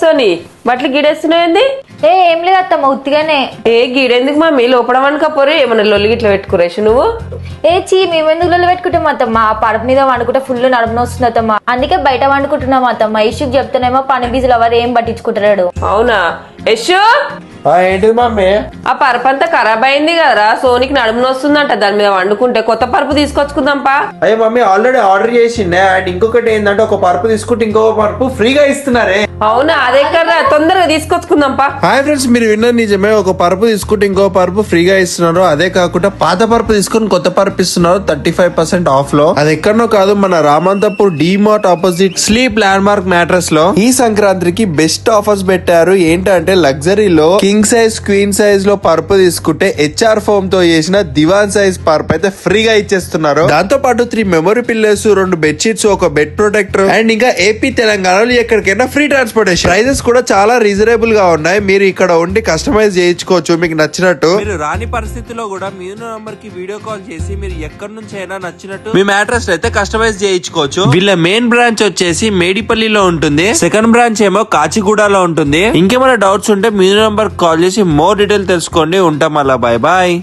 సోని బట్టలు గిడేస్తున్నాయింది. ఏం లేదు అత్తమ్మ, ఉత్తిగానే. గీడెందుకు మమ్మీ లోపల వండుకపోరు, ఏమన్నా లొల్లి గిట్ల పెట్టుకురేసి నువ్వు. మేము ఎందుకు లొల్లి పెట్టుకుంటాం అత్తమ్మ? ఆ పడప మీద వండుకుంటే ఫుల్ నడుమున వస్తుంది అత్తమ్మ, అందుకే బయట వండుకుంటున్నాం అత్తమ్మ. ఇష్యూకి చెప్తానేమో పని బీజులు ఎవరు ఏం పట్టించుకుంటాడు. అవునా యశు? ఏంటి మమ్మీ? ఆ పరుపు అంతా ఖరాబ్ అయింది కదరా, సోనికి నడుమున వస్తుందంట, దాని మీద వండుకుంటే కొత్త పరుపు తీసుకొచ్చుకుందాంపా. అయ్యే మమ్మీ ఆల్రెడీ ఆర్డర్ చేసిండే. అండ్ ఇంకొకటి ఏంటంటే ఒక పరుపు తీసుకుంటే ఇంకొక పరుపు ఫ్రీగా ఇస్తున్నారే. అవునా, అదే కదా, తొందరగా తీసుకొచ్చుకుందాంపా. హాయ్ ఫ్రెండ్స్, మీరు విన్నది నిజమే. ఒక పరుపు తీసుకుంటే ఇంకో పరుపు ఫ్రీగా ఇస్తున్నారు. అదే కాకుండా పాత పరుపు తీసుకుని కొత్త పరుపు ఇస్తున్నారు 35% ఆఫ్ లో. అది ఎక్కడనో కాదు, మన Ramanthapur DMart opposite sleep land mark mattress లో ఈ సంక్రాంతికి బెస్ట్ ఆఫర్స్ పెట్టారు. ఏంటంటే లగ్జరీలో కింగ్ సైజ్ క్వీన్ సైజ్ లో పరుపు తీసుకుంటే హెచ్ఆర్ ఫోమ్ తో చేసిన దివాన్ సైజ్ పరుపు అయితే ఫ్రీగా ఇచ్చేస్తున్నారు. దాంతో పాటు 3 మెమరీ పిల్లోస్, 2 బెడ్షీట్స్, ఒక బెడ్ ప్రొటెక్టర్ అండ్ ఇంకా ఏపీ తెలంగాణలో ఎక్కడికైనా ఫ్రీ ట్రాన్స్పోర్టేషన్. ప్రైజెస్ కూడా చాలా రీజనబుల్ గా ఉన్నాయి. మీరు ఇక్కడ ఉండి కస్టమైజ్ చేయించుకోవచ్చు మీకు నచ్చినట్టు. మీరు రాని పరిస్థితిలో కూడా మీ నంబర్ కి వీడియో కాల్ చేసి మీరు ఎక్కడి నుంచి అయినా నచ్చినట్టు మీ మ్యాట్రస్ అయితే కస్టమైజ్ చేయించుకోవచ్చు. వీళ్ళ మెయిన్ బ్రాంచ్ వచ్చేసి మేడిపల్లిలో ఉంటుంది, సెకండ్ బ్రాంచ్ ఏమో కాచిగూడలో ఉంటుంది. ఇంకేమైనా డౌట్స్ ఉంటే మీ నంబర్ కాల్ చేసి మోర్ డీటెయిల్ తెలుసుకోండి. ఉంటాం అలా, బాయ్ బాయ్.